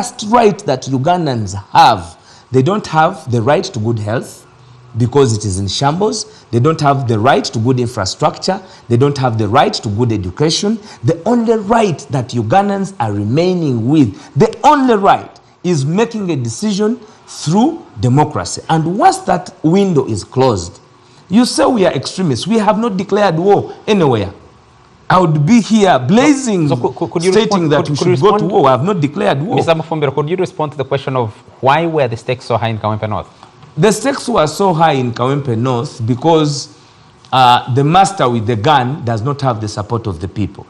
first right that Ugandans have. They don't have the right to good health because it is in shambles. They don't have the right to good infrastructure. They don't have the right to good education. The only right that Ugandans are remaining with, the only right, is making a decision through democracy. And once that window is closed, you say we are extremists. We have not declared war anywhere. I would be here blazing, stating that we should go to war. I have not declared war. Mr. Mufumbiro, could you respond to the question of why were the stakes so high in Kawempe North? The stakes were so high in Kawempe North because the master with the gun does not have the support of the people.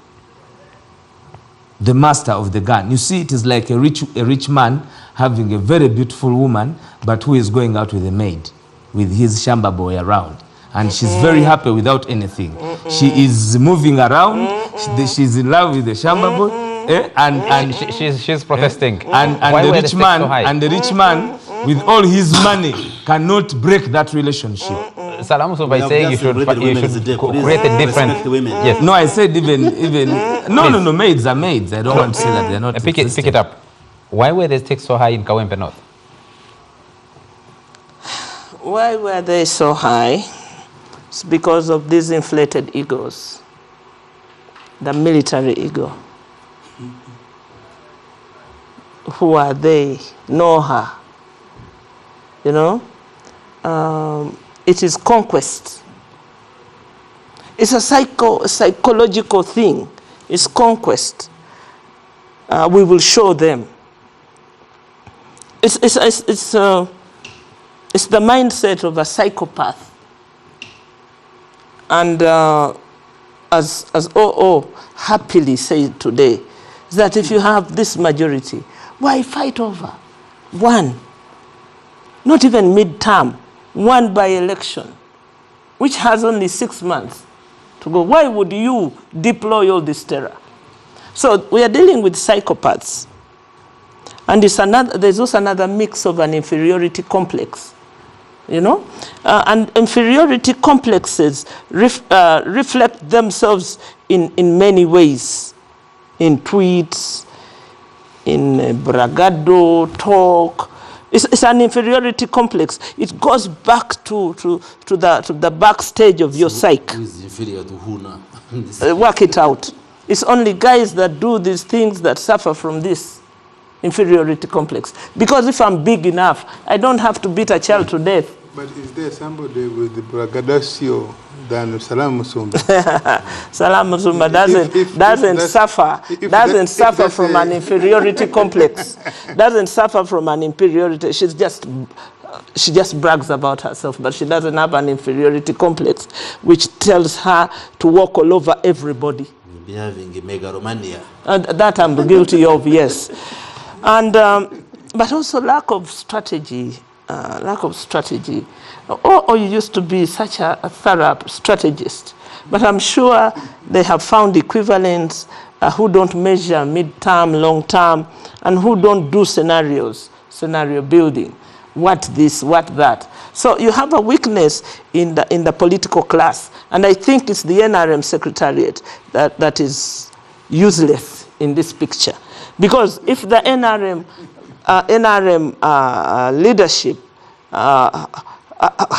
The master of the gun. You see, it is like a rich man having a very beautiful woman, but who is going out with a maid, with his shamba boy around. And she's very happy without anything. She is moving around. She's in love with the shamba boy. And she's protesting. And the rich man, with all his money, cannot break that relationship. Salam, so by saying you should create a different. Yes. No, I said even no, maids are maids. I don't want to say that they're not. Pick it up. Why were the stakes so high in Kawempe North? Why were they so high? It's because of these inflated egos. The military ego. Who are they? Know her. You know? It is conquest. It's a psychological thing. It's conquest. We will show them. It's the mindset of a psychopath. And as O.O. happily said today, is that if you have this majority, why fight over one? Not even mid-term, one by-election, which has only 6 months to go. Why would you deploy all this terror? So we are dealing with psychopaths. And there's also another mix of an inferiority complex. You know, and inferiority complexes reflect themselves in many ways, in tweets, in bragado, talk. It's an inferiority complex. It goes back to the backstage of your psyche. Who is inferior to who now? Work it out. It's only guys that do these things that suffer from this inferiority complex. Because if I'm big enough, I don't have to beat a child to death. But is there somebody with the braggadocio than Salam Musumba? Salam Musumba doesn't suffer from an inferiority complex. Doesn't suffer from an inferiority. She just brags about herself, but she doesn't have an inferiority complex, which tells her to walk all over everybody. You'll be having a megalomania. That I'm guilty of, yes. And but also lack of strategy. Or you used to be such a thorough strategist. But I'm sure they have found equivalents who don't measure mid-term, long-term, and who don't do scenario building. What this, what that. So you have a weakness in the political class. And I think it's the NRM secretariat that is useless in this picture. Because if the NRM leadership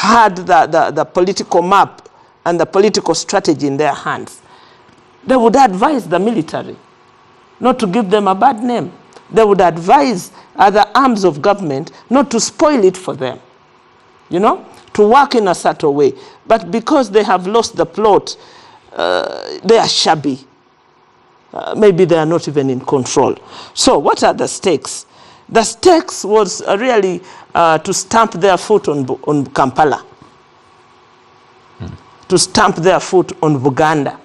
had the political map and the political strategy in their hands, they would advise the military not to give them a bad name. They would advise other arms of government not to spoil it for them, you know, to work in a subtle way. But because they have lost the plot, they are shabby. Maybe they are not even in control. So what are the stakes? The stakes was really to stamp their foot on Kampala, to stamp their foot on Buganda.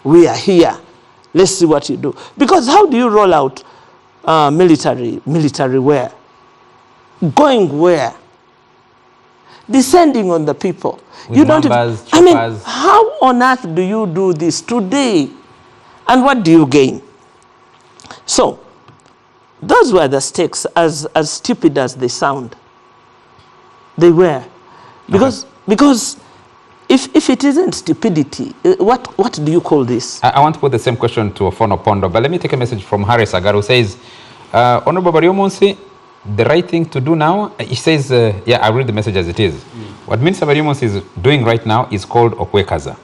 We are here. Let's see what you do. Because how do you roll out military where? Going where? Descending on the people. With numbers, I mean, how on earth do you do this today? And what do you gain? So, those were the stakes, as stupid as they sound. They were. Because if it isn't stupidity, what do you call this? I want to put the same question to Ofono Pondo, but let me take a message from Harry Sagar, who says, Honorable Bariomonsi, the right thing to do now, he says, yeah, I'll read the message as it is. What Minister Bariomonsi is doing right now is called Okwekaza,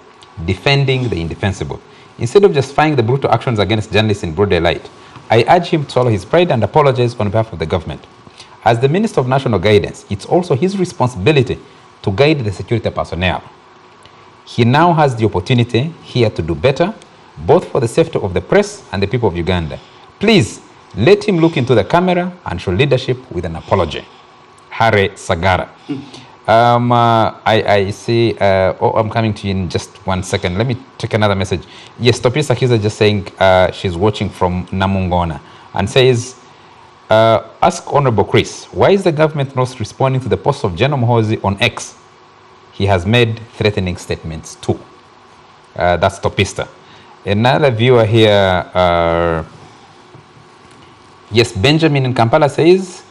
defending the indefensible. Instead of justifying the brutal actions against journalists in broad daylight, I urge him to swallow his pride and apologize on behalf of the government. As the Minister of National Guidance, it's also his responsibility to guide the security personnel. He now has the opportunity here to do better, both for the safety of the press and the people of Uganda. Please, let him look into the camera and show leadership with an apology. Harry Sagara. I see, I'm coming to you in just 1 second. Let me take another message. Yes, Topisa Kiza just saying she's watching from Namungona and says, ask Honorable Chris, why is the government not responding to the post of General Mohozi on X? He has made threatening statements too. That's Topista. Another viewer here, yes, Benjamin in Kampala says,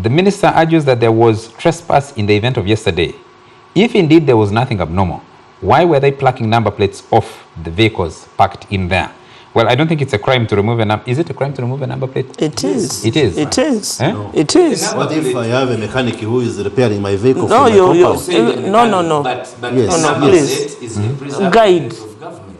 the minister argues that there was trespass in the event of yesterday. If indeed there was nothing abnormal, why were they plucking number plates off the vehicles parked in there? Well, I don't think it's a crime to remove a number. Is it a crime to remove a number plate? It is. It is. It is. Eh? No. It is. What if I have a mechanic who is repairing my vehicle? No, no. But no, please. Is a Guide. of government.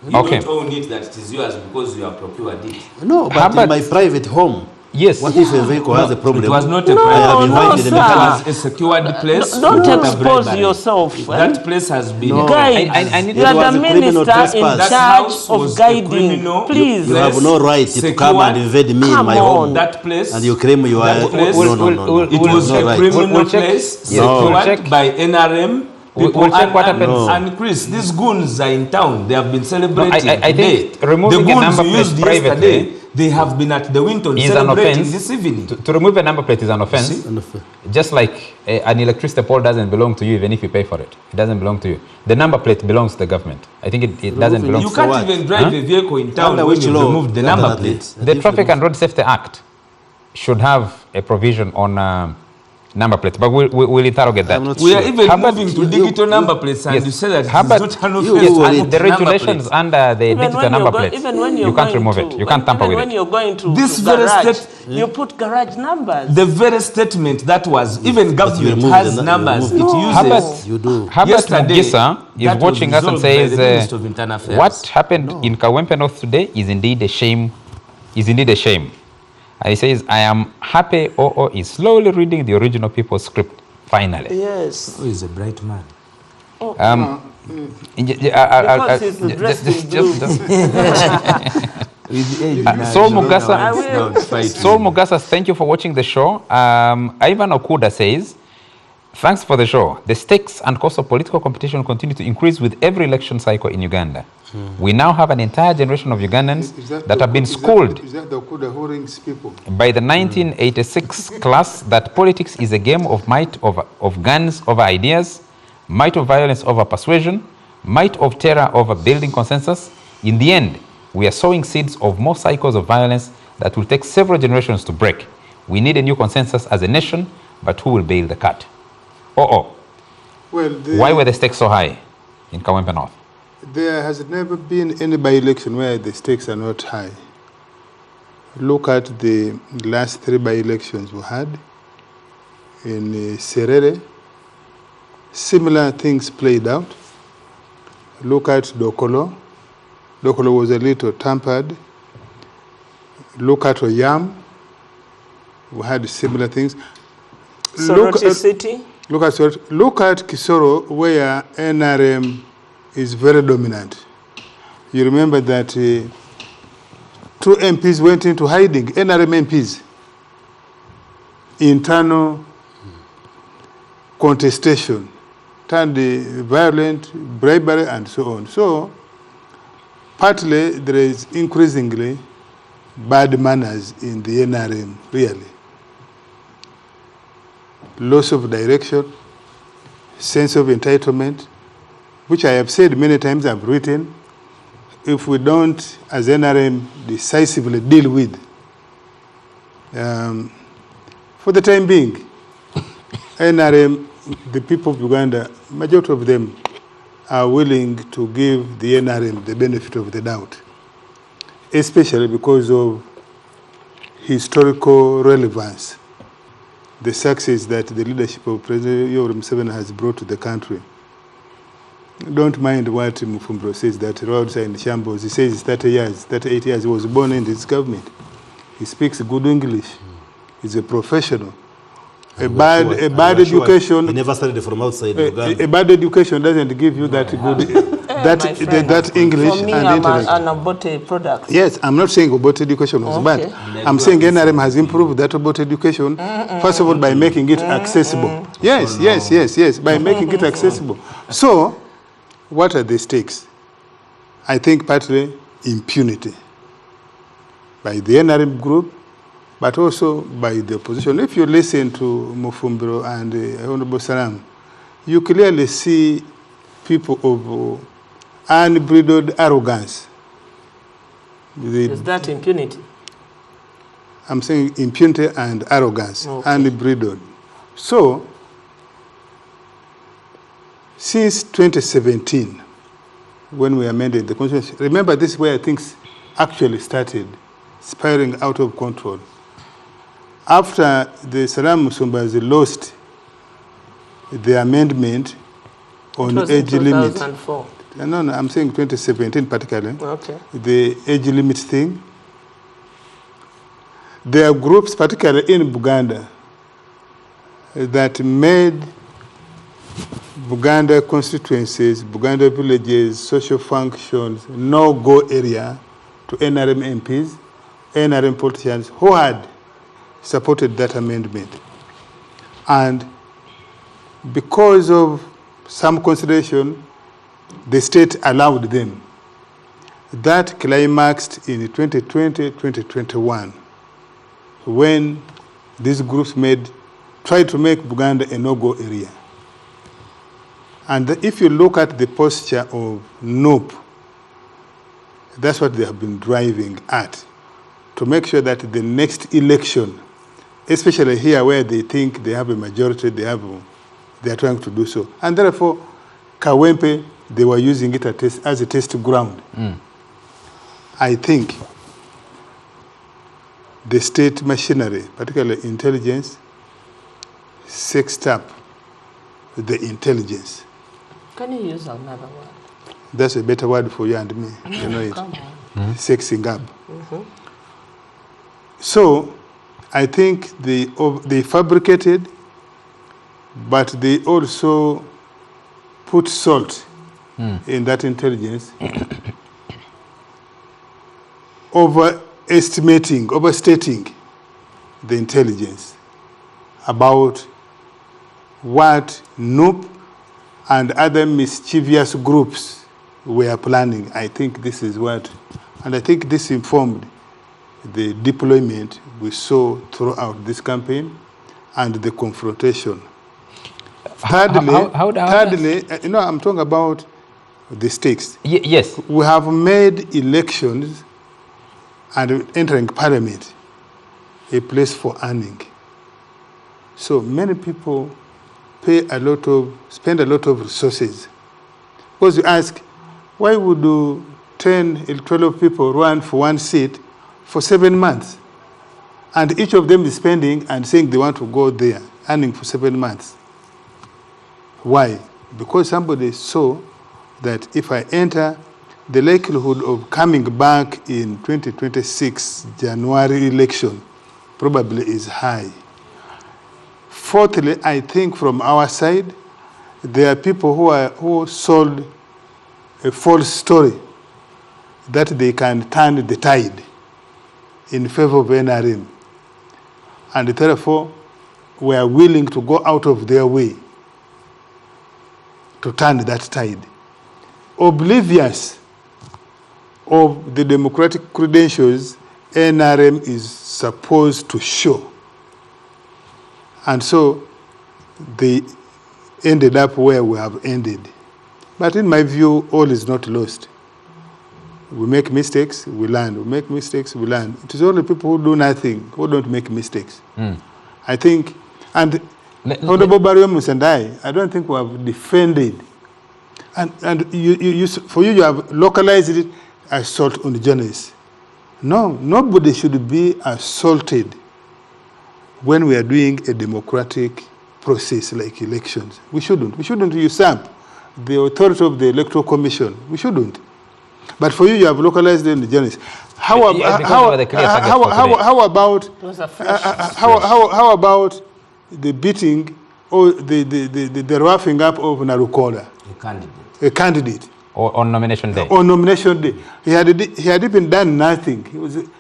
You Okay. don't own it that it is yours because you have procured it. No, but in my private home. Yes. What if a vehicle has a problem? It was not a No, private. I have no, invited sir. the mechanic. It was a secured place. Don't without expose bribery. yourself. That place has been. No. Guide. I need You to- are It was the a criminal minister in trespass. charge That house of was a guiding. criminal. Please. You have no right to come and invade me in Come my on. home. That place. And you claim you are. That place- No. It was no a right. criminal We'll check. place Yes, we'll secured check. by NRM. We'll check what happens. And Chris, these goons are in town. They have been celebrating I today. think removing the a goons number you plate used privately yesterday, they have been at the Winton is an celebrating offense. this evening. To remove a number plate is an offense. Just like an electricity pole doesn't belong to you even if you pay for it. It doesn't belong to you. The number plate belongs to the government. I think it doesn't belong You to can't what? even drive a vehicle in town Under when which you law? removed the Under number that plate. law. The Traffic and Road Safety Act should have a provision on number plates, but we'll interrogate that. I'm not We are sure. even Herbert, moving to digital number plates, and yes. you say that Herbert, it's not an you- offense. you to will remove the number regulations plates. under the digital number plates, you can't remove it. You can't tamper with when it. you're going to This to very garage, state- you put garage numbers. The very statement that was, even government remove has the- numbers, you it remove uses. Herbert, You do. Herbert Yesterday, Mugisa is that was watching us and resolved by the Minister says, of Internal Affairs. what happened in Kawempe North today is indeed a shame. And he says, I am happy OO is slowly reading the original people's script, finally. Yes. Oh, he's a bright man. Because he's dressed in blue. Saul Mugasa, I will. Saul Mugasa, thank you for watching the show. Ivan Okuda says, thanks for the show. The stakes and cost of political competition continue to increase with every election cycle in Uganda. We now have an entire generation of Ugandans that have been schooled Is that the Okuda who rings people? by the 1986 class that politics is a game of might of guns over ideas, might of violence over persuasion, might of terror over building consensus. In the end, we are sowing seeds of more cycles of violence that will take several generations to break. We need a new consensus as a nation, but who will bail the cat? Well, Why were the stakes so high in Kawempe North? there has never been any by-election where the stakes are not high. Look at the last 3 by-elections we had in Serere. Similar things played out. Look at Dokolo. Dokolo was a little tampered. Look at Oyam. We had similar things. Soroti City. Look at Kisoro, where NRM is very dominant. You remember that 2 MPs went into hiding, NRM MPs. Internal contestation turned violent, bribery, and so on. So, partly there is increasingly bad manners in the NRM, really. Loss of direction, sense of entitlement, which I have said many times, I've written, if we don't, as NRM, decisively deal with, for the time being, NRM, the people of Uganda, majority of them are willing to give the NRM the benefit of the doubt, especially because of historical relevance, the success that the leadership of President Yoweri Museveni has brought to the country. Don't mind what Mufumbiro says, that roads are in shambles. He says 30 years, 38 years. He was born in this government. He speaks good English. He's a professional. A bad education. He never studied from outside Uganda. A bad education doesn't give you that good, that English For me, and I'm intellect. an aborted product. Yes, I'm not saying about education was bad. I'm saying NRM has improved that about education, first of all, by making it accessible. Yes, by making it accessible. So, what are the stakes? I think partly impunity by the NRM group, but also by the opposition. If you listen to Mufumbiro and Honorable Salam, you clearly see people of unbridled arrogance. Is that impunity? I'm saying impunity and arrogance, unbridled. So, since 2017, when we amended the Constitution, remember this is where things actually started spiraling out of control. After the Salam Musumbazi lost the amendment on age limit. 2004. No, I'm saying 2017 particularly. Okay. The age limit thing. There are groups, particularly in Buganda, that made Buganda constituencies, Buganda villages, social functions, no-go area to NRM MPs, NRM politicians who had supported that amendment. And because of some consideration, the state allowed them. That climaxed in 2020-2021, when these groups tried to make Buganda a no-go area. And if you look at the posture of NUP, that's what they have been driving at, to make sure that the next election, especially here where they think they have a majority, they are trying to do so. And therefore, Kawempe, they were using it as a test ground. I think the state machinery, particularly intelligence, sexed up the intelligence. Can you use another word? That's a better word for you and me. You know it. Come on. Sexing up. So, I think they fabricated, but they also put salt in that intelligence, overstating the intelligence about what NUP and other mischievous groups were planning. I think this is what, and I think this informed the deployment we saw throughout this campaign and the confrontation. Thirdly, I'm talking about the stakes. Yes. We have made elections and entering parliament a place for earning. So many people spend a lot of resources. Because you ask, why would 10 or 12 people run for one seat for 7 months? And each of them is spending and saying they want to go there, earning for 7 months. Why? Because somebody saw that if I enter, the likelihood of coming back in 2026 January election probably is high. Fourthly, I think from our side, there are people who sold a false story that they can turn the tide in favor of NRM. And therefore, we are willing to go out of their way to turn that tide. Oblivious of the democratic credentials NRM is supposed to show. And so they ended up where we have ended. But in my view, all is not lost. We make mistakes, we learn. We make mistakes, we learn. It is only people who do nothing who don't make mistakes. I think, and Honorable Bariomus and I don't think we have defended And for you have localized it assault on the journalists. No, nobody should be assaulted when we are doing a democratic process like elections. We shouldn't. We shouldn't usurp the authority of the Electoral Commission. We shouldn't. But for you have localized it on the journalists. How about the beating or the roughing up of Narukola? A candidate. Or on nomination day. On nomination day. He had even done nothing.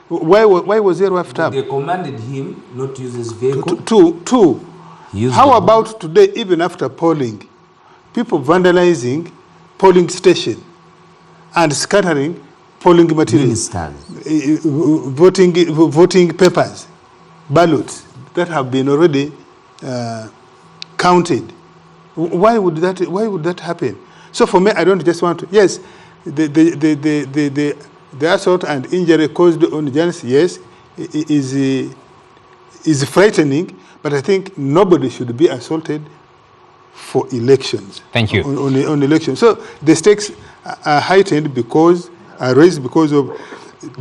Why was he roughed up? They commanded him not to use his vehicle. Two. How about today, even after polling, people vandalizing polling station and scattering polling materials, voting papers, ballots that have been already counted? Why would that happen? So for me, I don't just want to. Yes, the assault and injury caused on journalists, yes, is frightening. But I think nobody should be assaulted for elections. Thank you. On elections. So the stakes are heightened are raised because of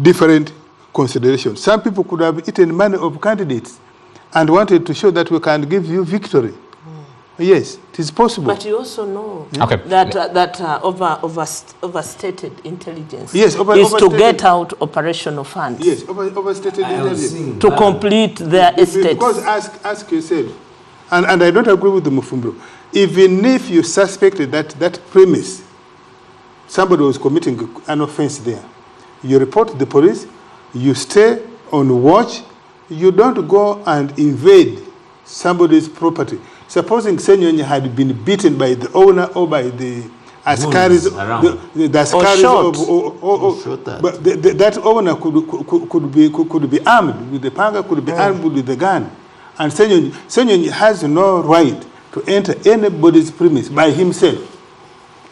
different considerations. Some people could have eaten money of candidates and wanted to show that we can give you victory. Yes, it is possible. But you also know that overstated intelligence is to get out operational funds. Yes, overstated intelligence. To complete their estates. Because ask yourself, and I don't agree with the Mufumbiro, even if you suspected that premise, somebody was committing an offense there, you report the police, you stay on watch, you don't go and invade somebody's property. Supposing Senyonyi had been beaten by the owner or by the askaris, but that owner could be armed with the panga, could be armed with the gun, and Senyonyi has no right to enter anybody's premise by himself.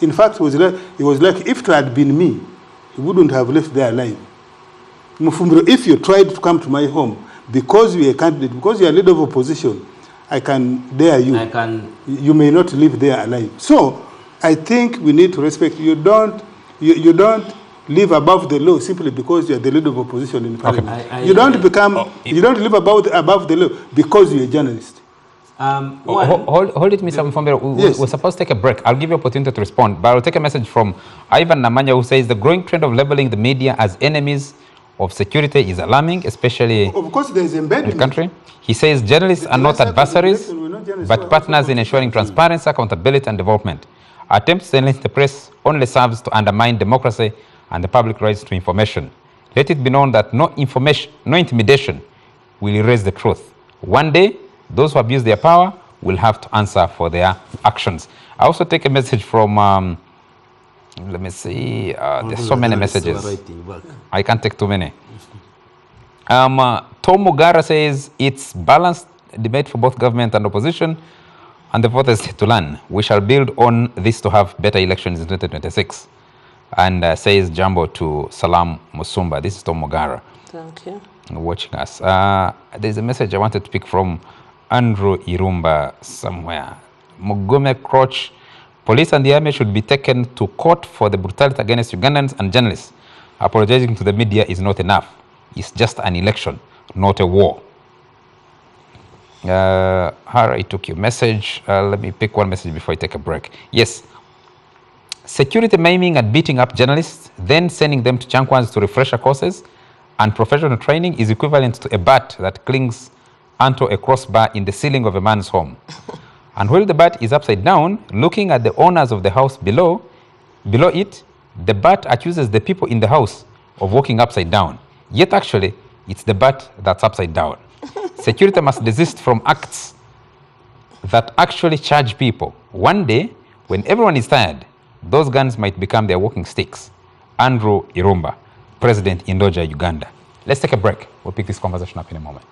In fact, he was like, if it had been me, he wouldn't have left there alive. Mufumbiro, if you tried to come to my home because you are a candidate, because you are leader of opposition, I can dare you. You may not live there alive. So I think we need to respect. You don't live above the law simply because you are the leader of opposition in parliament. You don't live above the law because you are a journalist. Hold it, Mr. Mufumbiro. Yes. We're supposed to take a break. I'll give you an opportunity to respond, but I'll take a message from Ivan Namanya, who says the growing trend of labeling the media as enemies of security is alarming, especially of course there is embedded in the country. He says journalists are not adversaries, but partners in ensuring transparency, accountability, and development. Attempts to silence the press only serves to undermine democracy and the public rights to information. Let it be known that no intimidation will erase the truth. One day, those who abuse their power will have to answer for their actions. I also take a message from, let me see, there's so many messages. I can't take too many. Tom Mugara says it's balanced debate for both government and opposition, and the voters to learn. We shall build on this to have better elections in 2026. And says Jambo to Salam Musumba. This is Tom Mugara. Thank you. Watching us. There's a message I wanted to pick from Andrew Irumba somewhere. Mugume Croch. Police and the army should be taken to court for the brutality against Ugandans and journalists. Apologizing to the media is not enough. It's just an election, not a war. Hara, I took your message. Let me pick one message before I take a break. Yes. Security maiming and beating up journalists, then sending them to Chankwans to refresher courses and professional training is equivalent to a bat that clings onto a crossbar in the ceiling of a man's home. And while the bat is upside down, looking at the owners of the house below it, the bat accuses the people in the house of walking upside down. Yet actually, it's the bat that's upside down. Security must desist from acts that actually charge people. One day, when everyone is tired, those guns might become their walking sticks. Andrew Irumba, President in Ndoja, Uganda. Let's take a break. We'll pick this conversation up in a moment.